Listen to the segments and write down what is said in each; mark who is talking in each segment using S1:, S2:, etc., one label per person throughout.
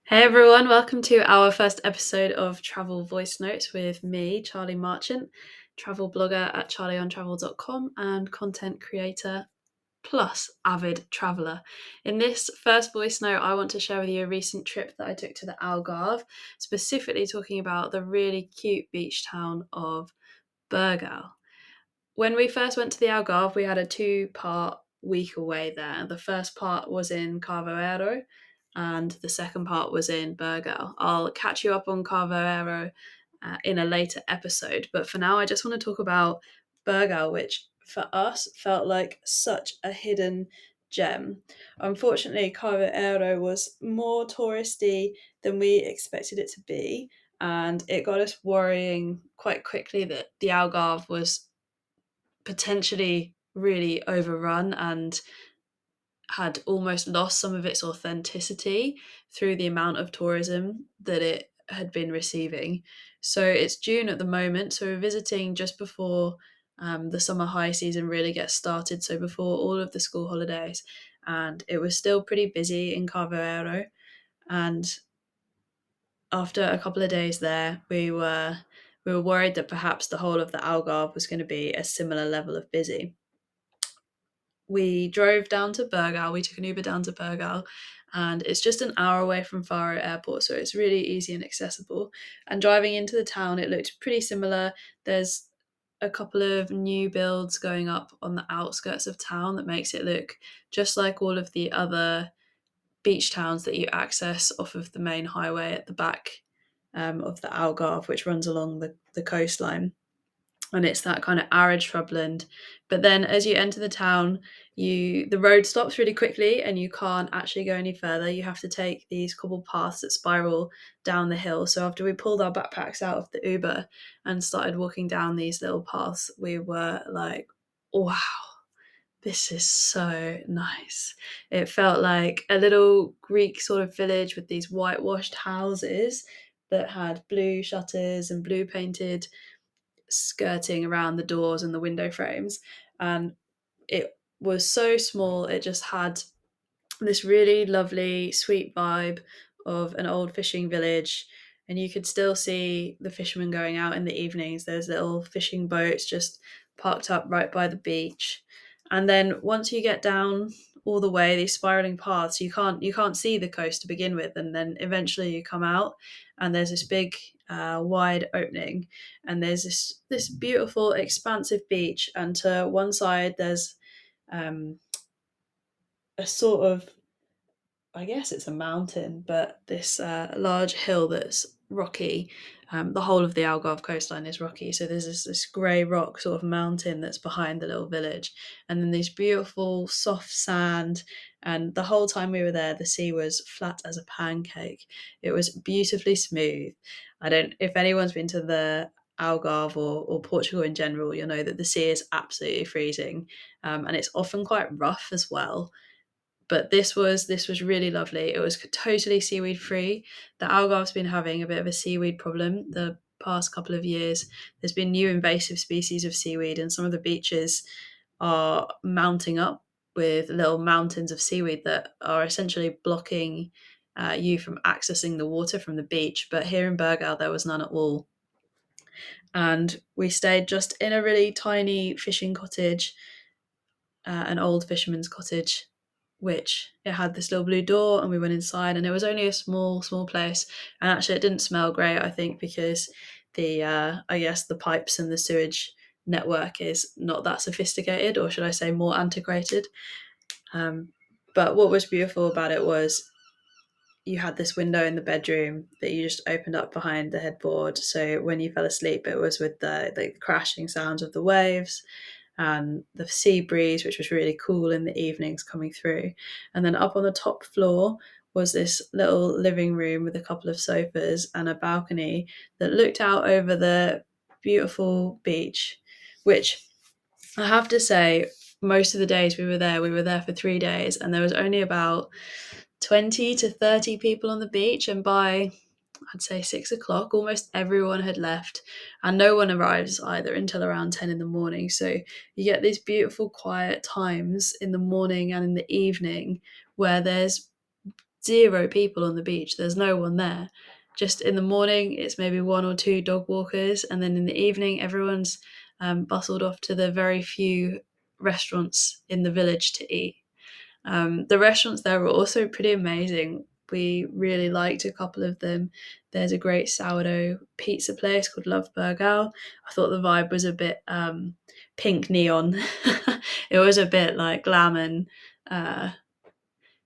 S1: Hey everyone, welcome to our first episode of Travel Voice Notes with me, Charlie Marchant, travel blogger at charlieontravel.com and content creator plus avid traveller. In this first voice note, I want to share with you a recent trip that I took to the Algarve, specifically talking about the really cute beach town of Burgau. When we first went to the Algarve, we had a two-part week away there. The first part was in Carvoero, and the second part was in Burgau. I'll catch you up on Carvoero in a later episode, but for now, I just want to talk about Burgau, which for us felt like such a hidden gem. Unfortunately, Carvoero was more touristy than we expected it to be, and it got us worrying quite quickly that the Algarve was potentially really overrun and had almost lost some of its authenticity through the amount of tourism that it had been receiving. So it's June at the moment, so we're visiting just before the summer high season really gets started, so before all of the school holidays. And it was still pretty busy in Carvoero. And after a couple of days there, we were worried that perhaps the whole of the Algarve was going to be a similar level of busy. We drove down to Burgau. We took an Uber down to Burgau, and it's just an hour away from Faro Airport, so it's really easy and accessible. And driving into the town, it looked pretty similar. There's a couple of new builds going up on the outskirts of town that makes it look just like all of the other beach towns that you access off of the main highway at the back of the Algarve, which runs along the coastline, and it's that kind of arid shrubland. But then as you enter the town, the road stops really quickly and you can't actually go any further. You have to take these cobbled paths that spiral down the hill. So after we pulled our backpacks out of the Uber and started walking down these little paths, we were like, wow, this is so nice. It felt like a little Greek sort of village with these whitewashed houses that had blue shutters and blue painted skirting around the doors and the window frames. And it was so small, it just had this really lovely, sweet vibe of an old fishing village. And you could still see the fishermen going out in the evenings. There's little fishing boats just parked up right by the beach. And then once you get down all the way, these spiraling paths, you can't see the coast to begin with, and then eventually you come out, and there's this big wide opening, and there's this beautiful expansive beach, and to one side there's um, a sort of, I guess it's a mountain, but this large hill that's rocky. The whole of the Algarve coastline is rocky, so there's this grey rock sort of mountain that's behind the little village, and then these beautiful soft sand. And the whole time we were there, the sea was flat as a pancake. It was beautifully smooth. I don't. If anyone's been to the Algarve or Portugal in general, you'll know that the sea is absolutely freezing, and it's often quite rough as well, but this was really lovely. It was totally seaweed free. The Algarve's been having a bit of a seaweed problem the past couple of years. There's been new invasive species of seaweed, and some of the beaches are mounting up with little mountains of seaweed that are essentially blocking you from accessing the water from the beach. But here in Burgau, there was none at all. And we stayed just in a really tiny fishing cottage, an old fisherman's cottage, which it had this little blue door, and we went inside, and it was only a small place. And actually it didn't smell great, I think, because the I guess the pipes and the sewage network is not that sophisticated, or should I say more antiquated. um, but what was beautiful about it was you had this window in the bedroom that you just opened up behind the headboard, so when you fell asleep it was with the crashing sounds of the waves and the sea breeze, which was really cool in the evenings coming through. And then up on the top floor was this little living room with a couple of sofas and a balcony that looked out over the beautiful beach, which I have to say, most of the days we were there for 3 days, and there was only about 20 to 30 people on the beach. And by, I'd say, 6 o'clock, almost everyone had left, and no one arrives either until around 10 in the morning. So you get these beautiful quiet times in the morning and in the evening where there's zero people on the beach. There's no one there. Just in the morning, it's maybe one or two dog walkers, and then in the evening, everyone's bustled off to the very few restaurants in the village to eat. The restaurants there were also pretty amazing. We really liked a couple of them. There's a great sourdough pizza place called Love Burgau. I thought the vibe was a bit pink neon. It was a bit like glam and uh,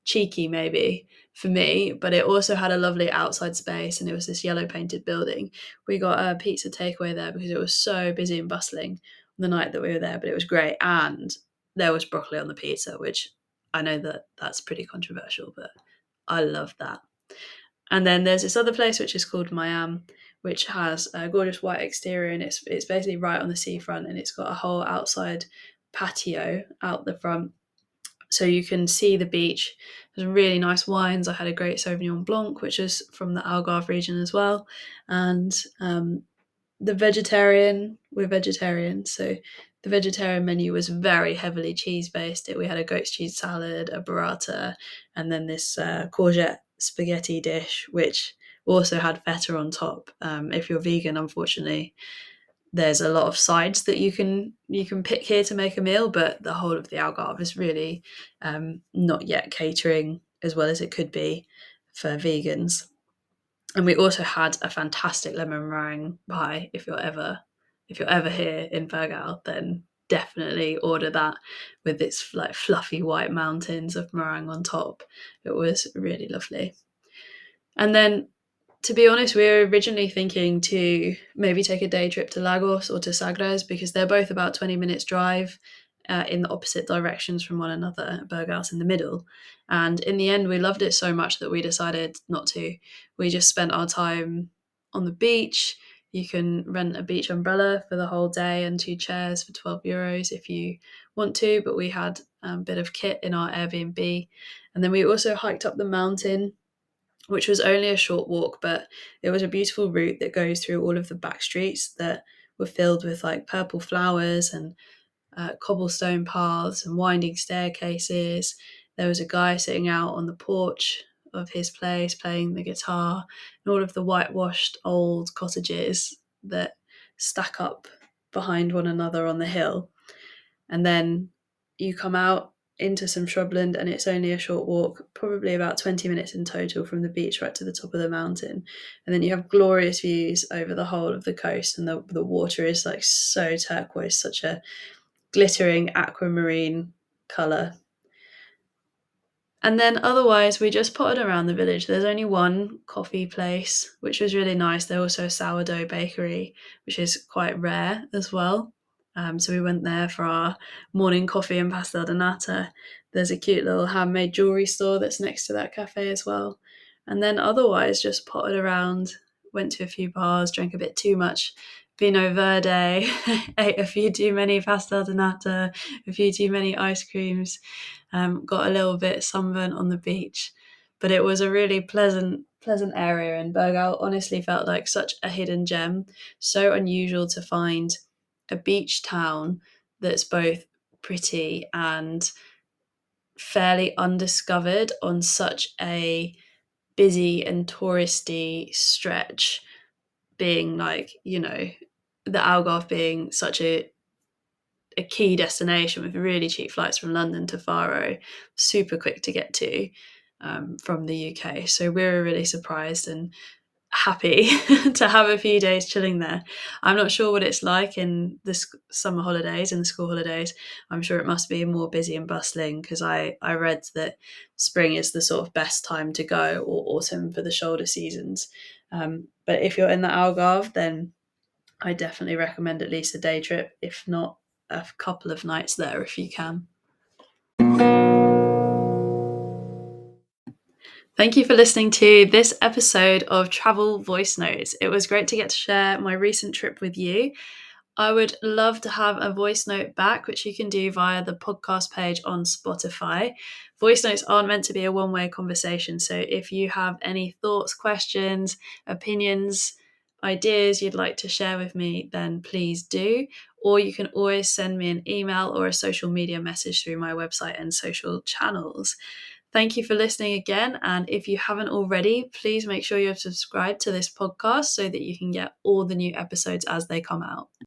S1: cheeky maybe for me, but it also had a lovely outside space, and it was this yellow painted building. We got a pizza takeaway there because it was so busy and bustling the night that we were there, but it was great. And there was broccoli on the pizza, which I know that that's pretty controversial, but I love that. And then there's this other place which is called Miami, which has a gorgeous white exterior, and it's basically right on the seafront, and it's got a whole outside patio out the front, so you can see the beach. There's really nice wines. I had a great Sauvignon Blanc, which is from the Algarve region as well. And we're vegetarian, so the vegetarian menu was very heavily cheese based. We had a goat's cheese salad, a burrata, and then this courgette spaghetti dish, which also had feta on top. If you're vegan, unfortunately, there's a lot of sides that you can pick here to make a meal, but the whole of the Algarve is really not yet catering as well as it could be for vegans. And we also had a fantastic lemon meringue pie. If you're ever here in Burgau, then definitely order that with its like fluffy white mountains of meringue on top. It was really lovely. And then, to be honest, we were originally thinking to maybe take a day trip to Lagos or to Sagres, because they're both about 20 minutes drive in the opposite directions from one another. Burgau's in the middle. And in the end, we loved it so much that we decided not to. We just spent our time on the beach. You can rent a beach umbrella for the whole day and 2 chairs for €12 if you want to, but we had a bit of kit in our Airbnb. And then we also hiked up the mountain, which was only a short walk, but it was a beautiful route that goes through all of the back streets that were filled with like purple flowers and cobblestone paths and winding staircases. There was a guy sitting out on the porch of his place playing the guitar, and all of the whitewashed old cottages that stack up behind one another on the hill. And then you come out into some shrubland, and it's only a short walk, probably about 20 minutes in total from the beach right to the top of the mountain. And then you have glorious views over the whole of the coast, and the water is like so turquoise, such a glittering aquamarine colour. And then otherwise, we just potted around the village. There's only one coffee place, which was really nice. There's also a sourdough bakery, which is quite rare as well. So we went there for our morning coffee and pastel de nata. There's a cute little handmade jewellery store that's next to that cafe as well. And then otherwise, just potted around, went to a few bars, drank a bit too much Vino Verde, ate a few too many pastel de nata, a few too many ice creams, got a little bit sunburnt on the beach. But it was a really pleasant area, and Burgau honestly felt like such a hidden gem. So unusual to find a beach town that's both pretty and fairly undiscovered on such a busy and touristy stretch, being like, the Algarve being such a key destination with really cheap flights from London to Faro, super quick to get to from the UK. So we were really surprised and happy to have a few days chilling there. I'm not sure what it's like in the summer holidays and the school holidays. I'm sure it must be more busy and bustling, because I read that spring is the sort of best time to go, or autumn for the shoulder seasons. But if you're in the Algarve, then I definitely recommend at least a day trip, if not a couple of nights there if you can. Thank you for listening to this episode of Travel Voice Notes. It was great to get to share my recent trip with you. I would love to have a voice note back, which you can do via the podcast page on Spotify. Voice notes aren't meant to be a one-way conversation, so if you have any thoughts, questions, opinions, ideas you'd like to share with me, then please do. Or you can always send me an email or a social media message through my website and social channels. Thank you for listening again. And if you haven't already, please make sure you're subscribed to this podcast so that you can get all the new episodes as they come out.